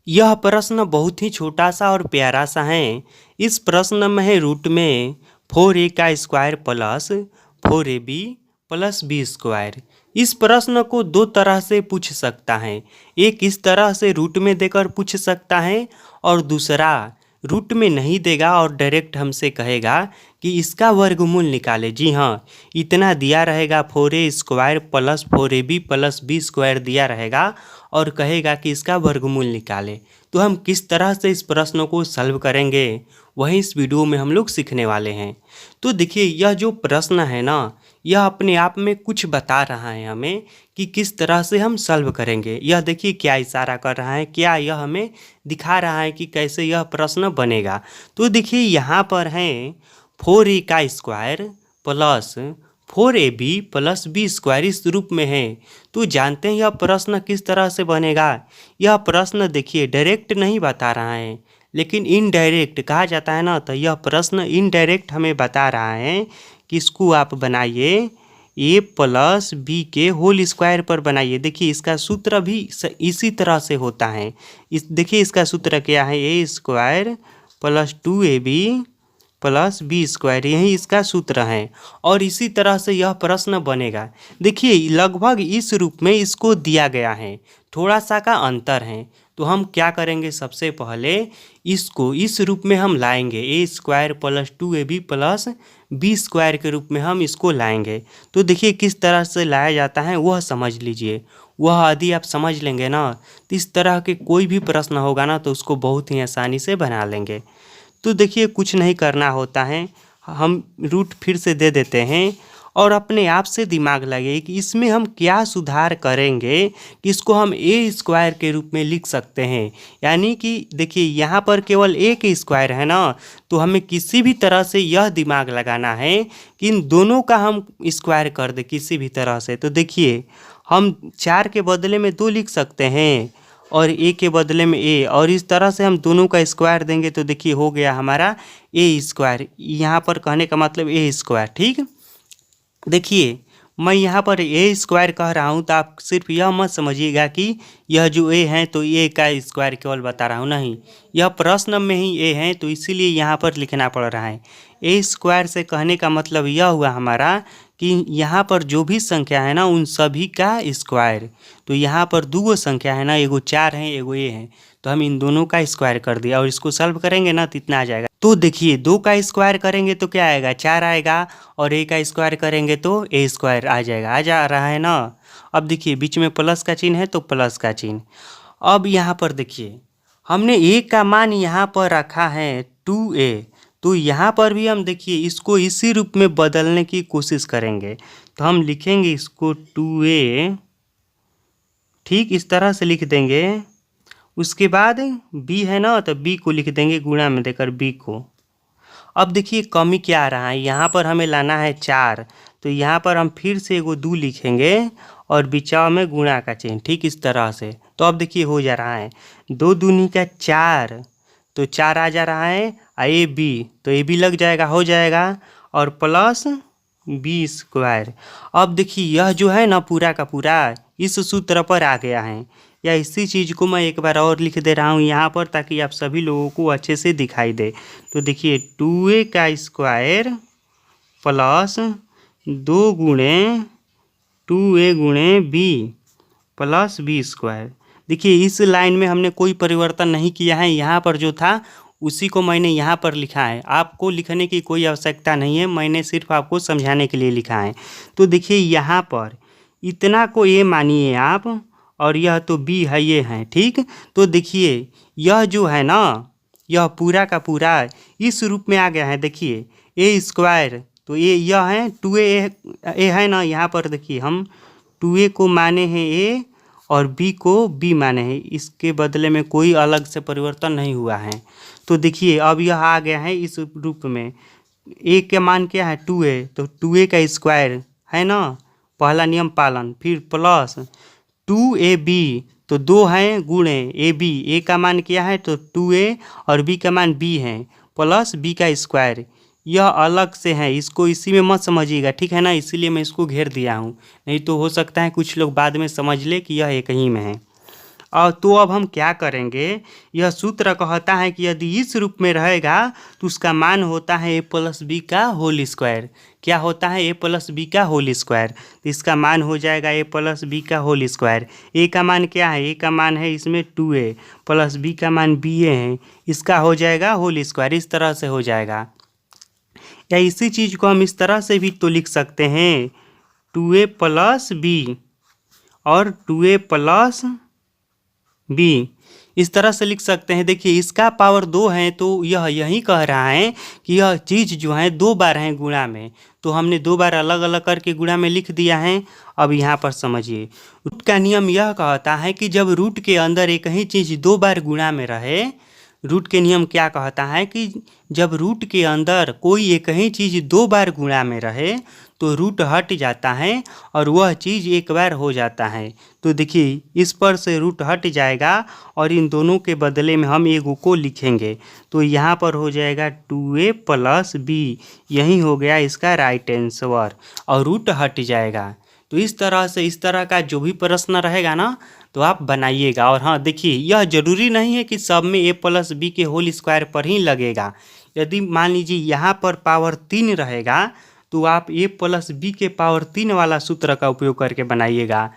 यह प्रश्न बहुत ही छोटा सा और प्यारा सा है। इस प्रश्न में है रूट में 4a का square plus 4ab plus B square. इस प्रश्न को दो तरह से पूछ सकता है। एक इस तरह से रूट में देकर पूछ सकता है और दूसरा रूट में नहीं देगा और डायरेक्ट हमसे कहेगा कि इसका वर्गमूल निकाले। जी हाँ, इतना दिया रहेगा 4a square plus 4ab plus B square दिया रहेगा और कहेगा कि इसका वर्गमूल निकाले। तो हम किस तरह से इस प्रश्न को सॉल्व करेंगे वही इस वीडियो में हम लोग सीखने वाले हैं। तो देखिए, यह जो प्रश्न है ना, यह अपने आप में कुछ बता रहा है हमें कि किस तरह से हम सॉल्व करेंगे। यह देखिए क्या इशारा कर रहा है, क्या यह हमें दिखा रहा है कि कैसे यह प्रश्न बनेगा। तो देखिए यहाँ पर है 4a का square plus 4ab plus B square इस रूप में है। तो जानते हैं यह प्रश्न किस तरह से बनेगा। यह प्रश्न देखिए डायरेक्ट नहीं बता रहा है, लेकिन इनडायरेक्ट कहा जाता है ना। तो यह प्रश्न इनडायरेक्ट हमें बता रहा है कि इसको आप बनाइए a प्लस बी के होल स्क्वायर पर बनाइए। देखिए इसका सूत्र भी इसी तरह से होता है। देखिए इसका सूत्र क्या है, a square plus 2ab plus B square, यही इसका सूत्र है। और इसी तरह से यह प्रश्न बनेगा। देखिए लगभग इस रूप में इसको दिया गया है, थोड़ा सा का अंतर है। तो हम क्या करेंगे, सबसे पहले इसको इस रूप में हम लाएंगे, a square plus 2ab plus B square के रूप में हम इसको लाएंगे। तो देखिए किस तरह से लाया जाता है वह समझ लीजिए। वह यदि आप समझ लेंगे ना, तो इस तरह के कोई भी प्रश्न होगा ना तो उसको बहुत ही आसानी से बना लेंगे। तो देखिए कुछ नहीं करना होता है, हम रूट फिर से दे देते हैं और अपने आप से दिमाग लगाइए कि इसमें हम क्या सुधार करेंगे कि इसको हम ए स्क्वायर के रूप में लिख सकते हैं। यानी कि देखिए यहाँ पर केवल एक स्क्वायर है ना, तो हमें किसी भी तरह से यह दिमाग लगाना है कि इन दोनों का हम स्क्वायर कर दे किसी भी तरह से। तो देखिए हम 4 के बदले में 2 लिख सकते हैं और ए के बदले में ए, और इस तरह से हम दोनों का स्क्वायर देंगे तो देखिए हो गया हमारा ए स्क्वायर। यहाँ पर कहने का मतलब ए स्क्वायर। ठीक, देखिए मैं यहाँ पर ए स्क्वायर कह रहा हूँ तो आप सिर्फ यह मत समझिएगा कि यह जो ए है तो ए का स्क्वायर केवल बता रहा हूँ, नहीं, यह प्रश्न में ही ए है तो इसीलिए यहाँ पर लिखना पड़ रहा है। ए स्क्वायर से कहने का मतलब यह हुआ हमारा कि यहाँ पर जो भी संख्या है ना उन सभी का स्क्वायर। तो यहाँ पर दो संख्या है ना, एगो 4 है एगो ए है, तो हम इन दोनों का स्क्वायर कर दिया और इसको सॉल्व करेंगे ना तो इतना आ जाएगा। तो देखिए 2 का स्क्वायर करेंगे तो क्या आएगा, 4 आएगा, और ए का स्क्वायर करेंगे तो ए स्क्वायर आ जाएगा। आ जा रहा है ना। अब देखिए बीच में प्लस का चिन्ह है तो प्लस का चिन्ह। अब यहाँ पर देखिए हमने ए का मान यहाँ पर रखा है 2a, तो यहाँ पर भी हम देखिए इसको इसी रूप में बदलने की कोशिश करेंगे। तो हम लिखेंगे इसको 2a, ठीक इस तरह से लिख देंगे। उसके बाद b है ना, तो b को लिख देंगे गुणा में देकर b को। अब देखिए कमी क्या आ रहा है, यहाँ पर हमें लाना है 4, तो यहाँ पर हम फिर से एगो 2 लिखेंगे और बिचाव में गुणा का चिन्ह, ठीक इस तरह से। तो अब देखिए हो जा रहा है 2 दूनी का 4, तो 4 आ जा रहा है, ए बी तो ए बी लग जाएगा, हो जाएगा, और प्लस बी स्क्वायर। अब देखिए यह जो है ना पूरा का पूरा इस सूत्र पर आ गया है। या इसी चीज़ को मैं एक बार और लिख दे रहा हूँ यहाँ पर ताकि आप सभी लोगों को अच्छे से दिखाई दे। तो देखिए 2a का स्क्वायर प्लस 2 गुणे 2a गुणे बी प्लस बी स्क्वायर। देखिए इस लाइन में हमने कोई परिवर्तन नहीं किया है, यहाँ पर जो था उसी को मैंने यहाँ पर लिखा है। आपको लिखने की कोई आवश्यकता नहीं है, मैंने सिर्फ आपको समझाने के लिए लिखा है। तो देखिए यहाँ पर इतना को ए मानिए आप, और यह तो बी है, ये है, ठीक। तो देखिए यह जो है ना, यह पूरा का पूरा इस रूप में आ गया है। देखिए ए स्क्वायर, तो ये यह है 2a ए है ना, यहाँ पर देखिए हम 2a को माने हैं ए और b को b माने हैं, इसके बदले में कोई अलग से परिवर्तन नहीं हुआ है। तो देखिए अब यह आ गया है इस रूप में। a के मान क्या है 2a, तो 2a का स्क्वायर है ना, पहला नियम पालन, फिर प्लस 2ab, तो 2 हैं गुणे ab, a का मान क्या है तो 2a और b का मान b है, प्लस b का स्क्वायर। यह अलग से है, इसको इसी में मत समझिएगा, ठीक है ना, इसीलिए मैं इसको घेर दिया हूँ, नहीं तो हो सकता है कुछ लोग बाद में समझ ले कि यह एक ही में है। और तो अब हम क्या करेंगे, यह सूत्र कहता है कि यदि इस रूप में रहेगा तो उसका मान होता है a प्लस बी का होल स्क्वायर। क्या होता है, a प्लस बी का होल स्क्वायर। तो इसका मान हो जाएगा a प्लस बी का होल स्क्वायर। a का मान क्या है, a का मान है इसमें 2a प्लस b का मान ba है, इसका हो जाएगा होल स्क्वायर। इस तरह से हो जाएगा। या इसी चीज़ को हम इस तरह से भी तो लिख सकते हैं 2a प्लस बी और 2a प्लस बी, इस तरह से लिख सकते हैं। देखिए इसका पावर 2 है तो यह यही कह रहा है कि यह चीज़ जो है 2 बार है गुणा में, तो हमने 2 बार अलग अलग करके गुणा में लिख दिया है। अब यहाँ पर समझिए, रूट का नियम यह कहता है कि जब रूट के अंदर एक ही चीज़ 2 बार गुणा में रहे, रूट के नियम क्या कहता है कि जब रूट के अंदर कोई एक ही चीज़ 2 बार गुणा में रहे तो रूट हट जाता है और वह चीज़ एक बार हो जाता है। तो देखिए इस पर से रूट हट जाएगा और इन दोनों के बदले में हम एगो को लिखेंगे, तो यहाँ पर हो जाएगा 2a प्लस बी, यही हो गया इसका राइट आंसर और रूट हट जाएगा। तो इस तरह से इस तरह का जो भी प्रश्न रहेगा ना तो आप बनाइएगा। और हाँ देखिए, यह जरूरी नहीं है कि सब में a प्लस बी के होल स्क्वायर पर ही लगेगा। यदि मान लीजिए यहाँ पर पावर 3 रहेगा तो आप a प्लस बी के पावर 3 वाला सूत्र का उपयोग करके बनाइएगा।